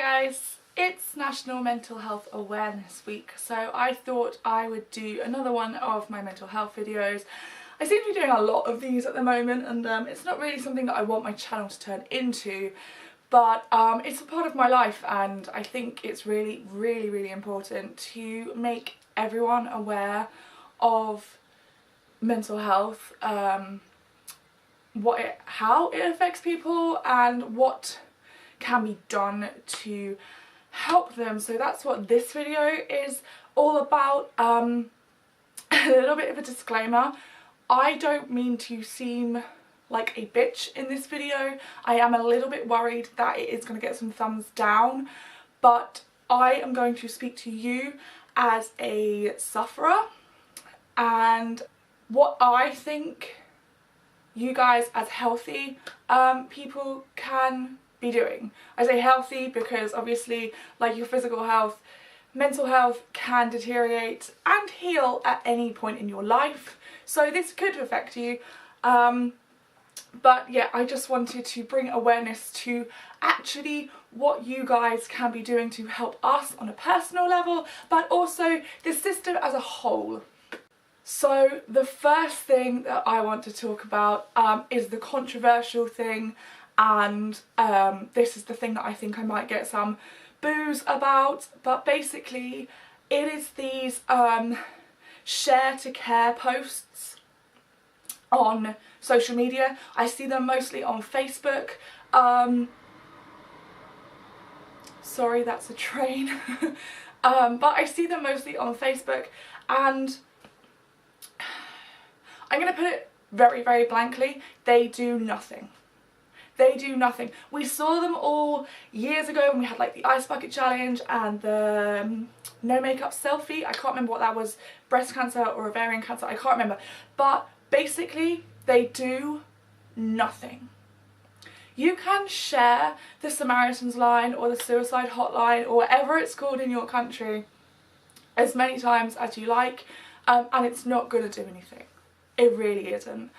guys, it's National Mental Health Awareness Week, so I thought I would do another one of my mental health videos. I seem to be doing a lot of these at the moment, and it's not really something that I want my channel to turn into, but it's a part of my life, and I think it's really important to make everyone aware of mental health, how it affects people and what can be done to help them. So that's what this video is all about. A little bit of a disclaimer, I don't mean to seem like a bitch in this video. I am a little bit worried that it is going to get some thumbs down, but I am going to speak to you as a sufferer and what I think you guys as healthy people can be doing. I say healthy because obviously, like your physical health, mental health can deteriorate and heal at any point in your life, so this could affect you, but yeah, I just wanted to bring awareness to actually what you guys can be doing to help us on a personal level, but also the system as a whole. So the first thing that I want to talk about is the controversial thing, and this is the thing that I think I might get some boos about, but basically it is these share to care posts on social media. I see them mostly on Facebook. Sorry, that's a train. But I see them mostly on Facebook, and I'm going to put it very blankly, they do nothing. They do nothing. We saw them all years ago when we had like the ice bucket challenge and the no makeup selfie. I can't remember what that was, breast cancer or ovarian cancer, I can't remember. But basically they do nothing. You can share the Samaritans line or the suicide hotline or whatever it's called in your country as many times as you like, and it's not going to do anything. It really isn't.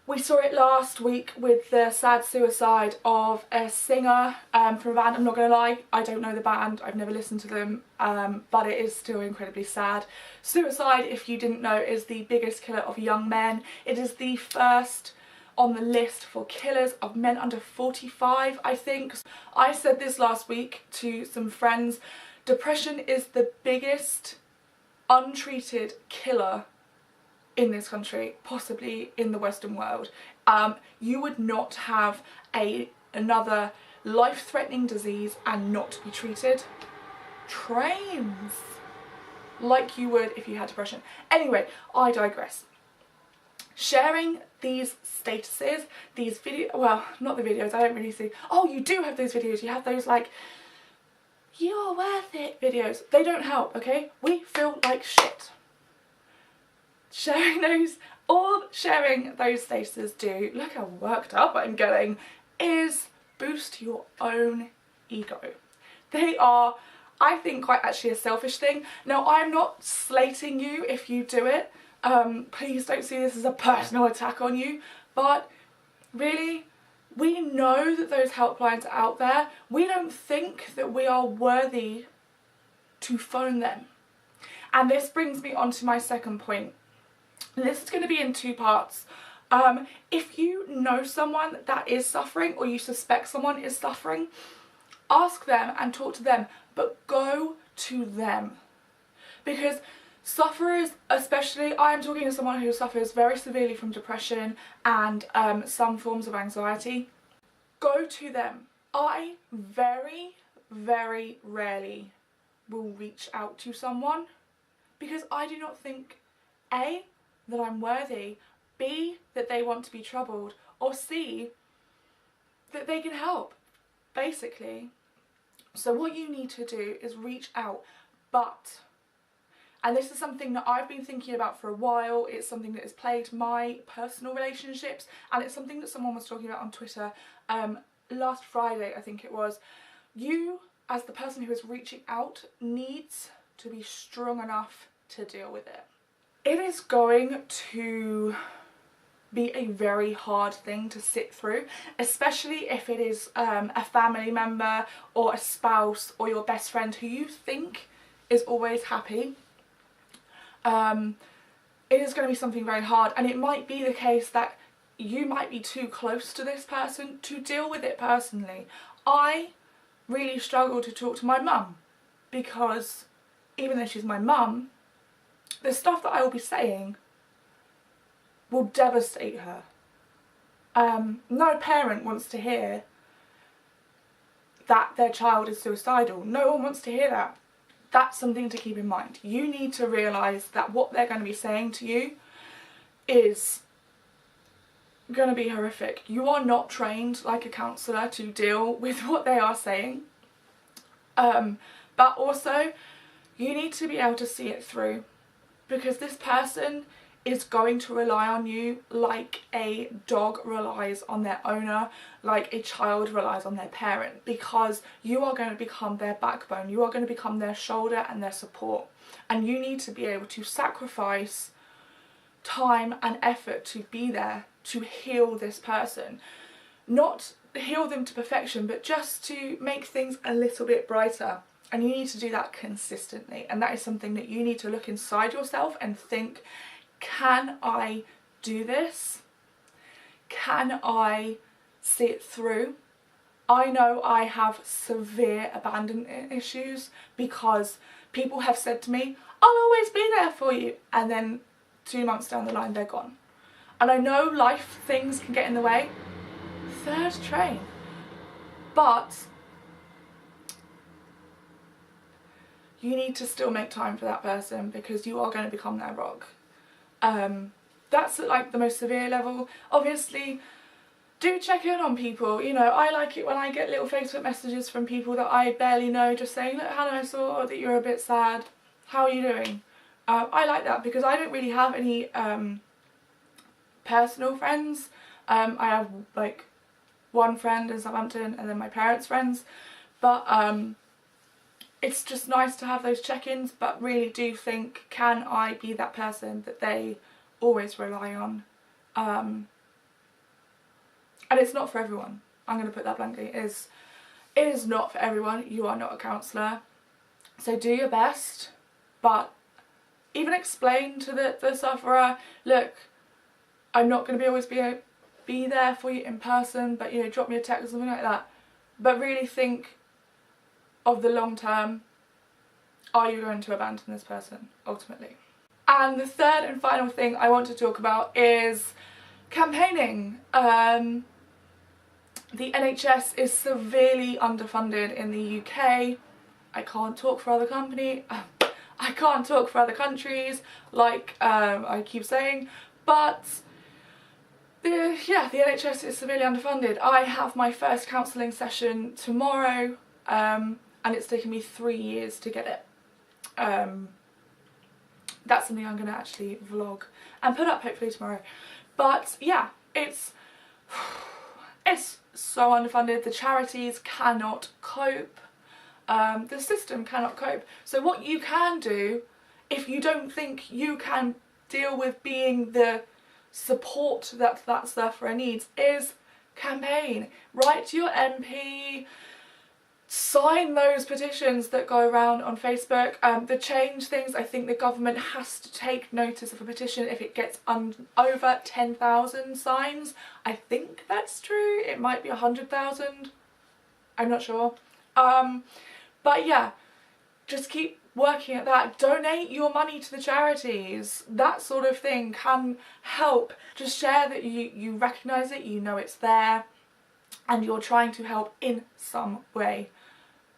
We saw it last week with the sad suicide of a singer from a band. I'm not going to lie, I don't know the band, I've never listened to them, but it is still incredibly sad. Suicide, if you didn't know, is the biggest killer of young men. It is the first on the list for killers of men under 45, I think. I said this last week to some friends, depression is the biggest untreated killer in this country, possibly in the Western world. You would not have another life-threatening disease and not be treated. Trains! Like you would if you had depression. Anyway, I digress. Sharing these statuses, these videos, well, not the videos, I don't really see. Oh, you do have those videos, you have those like, you're worth it videos. They don't help, okay? We feel like shit. Sharing those statuses do, look how worked up I'm getting, is boost your own ego. They are, I think, quite actually a selfish thing. Now, I'm not slating you if you do it. Please don't see this as a personal attack on you, but really, we know that those helplines are out there. We don't think that we are worthy to phone them. And this brings me on to my second point. This is going to be in two parts. If you know someone that is suffering, or you suspect someone is suffering, ask them and talk to them, but go to them. Because sufferers, especially, I am talking to someone who suffers very severely from depression and some forms of anxiety, go to them. I very rarely will reach out to someone because I do not think, A, that I'm worthy, B, that they want to be troubled, or C, that they can help, basically. So what you need to do is reach out, but, and this is something that I've been thinking about for a while, it's something that has plagued my personal relationships, and it's something that someone was talking about on Twitter last Friday, I think it was. You, as the person who is reaching out, needs to be strong enough to deal with it. It is going to be a very hard thing to sit through, especially if it is a family member or a spouse or your best friend who you think is always happy. It is going to be something very hard, and it might be the case that you might be too close to this person to deal with it personally. I really struggle to talk to my mum because even though she's my mum, the stuff that I will be saying will devastate her. No parent wants to hear that their child is suicidal. No one wants to hear that. That's something to keep in mind. You need to realise that what they're going to be saying to you is going to be horrific. You are not trained like a counsellor to deal with what they are saying. But also, you need to be able to see it through, because this person is going to rely on you like a dog relies on their owner, like a child relies on their parent, because you are going to become their backbone, you are going to become their shoulder and their support, and you need to be able to sacrifice time and effort to be there to heal this person. Not heal them to perfection, but just to make things a little bit brighter. And you need to do that consistently, and that is something that you need to look inside yourself and think, can I do this? Can I see it through? I know I have severe abandonment issues because people have said to me, I'll always be there for you, and then 2 months down the line they're gone. And I know life things can get in the way. Third train. But you need to still make time for that person, because you are going to become their rock. That's at like the most severe level. Obviously, do check in on people. You know, I like it when I get little Facebook messages from people that I barely know, just saying, look Hannah, I saw that you're a bit sad, how are you doing? I like that, because I don't really have any personal friends. I have like one friend in Southampton and then my parents' friends, but it's just nice to have those check-ins. But really do think, can I be that person that they always rely on? And it's not for everyone. I'm going to put that blankly. It is not for everyone. You are not a counsellor, so do your best, but even explain to the sufferer, look, I'm not going to always be there for you in person, but you know, drop me a text or something like that. But really think of the long term. Are you going to abandon this person ultimately? And the third and final thing I want to talk about is campaigning. The NHS is severely underfunded in the UK. I can't talk for other I can't talk for other countries, like I keep saying, but the NHS is severely underfunded. I have my first counselling session tomorrow, and it's taken me 3 years to get it. That's something I'm going to actually vlog and put up hopefully tomorrow. But yeah, it's so underfunded. The charities cannot cope. The system cannot cope. So what you can do, if you don't think you can deal with being the support that sufferer needs, is campaign. Write to your MP, sign those petitions that go around on Facebook. The change things, I think the government has to take notice of a petition if it gets over 10,000 signs. I think that's true. It might be 100,000. I'm not sure. But yeah, just keep working at that. Donate your money to the charities. That sort of thing can help. Just share that you recognise it, you know it's there, and you're trying to help in some way.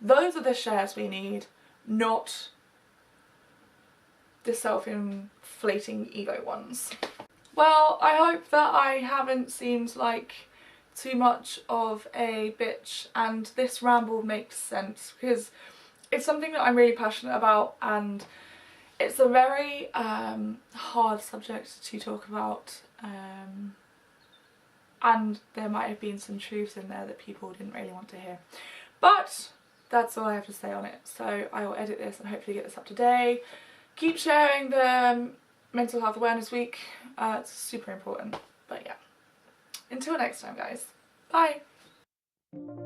Those are the shares we need, not the self-inflating ego ones. Well, I hope that I haven't seemed like too much of a bitch and this ramble makes sense, because it's something that I'm really passionate about, and it's a very hard subject to talk about, and there might have been some truths in there that people didn't really want to hear, but that's all I have to say on it. So I will edit this and hopefully get this up today. Keep sharing the Mental Health Awareness Week, it's super important. Bye. until next time guys, bye!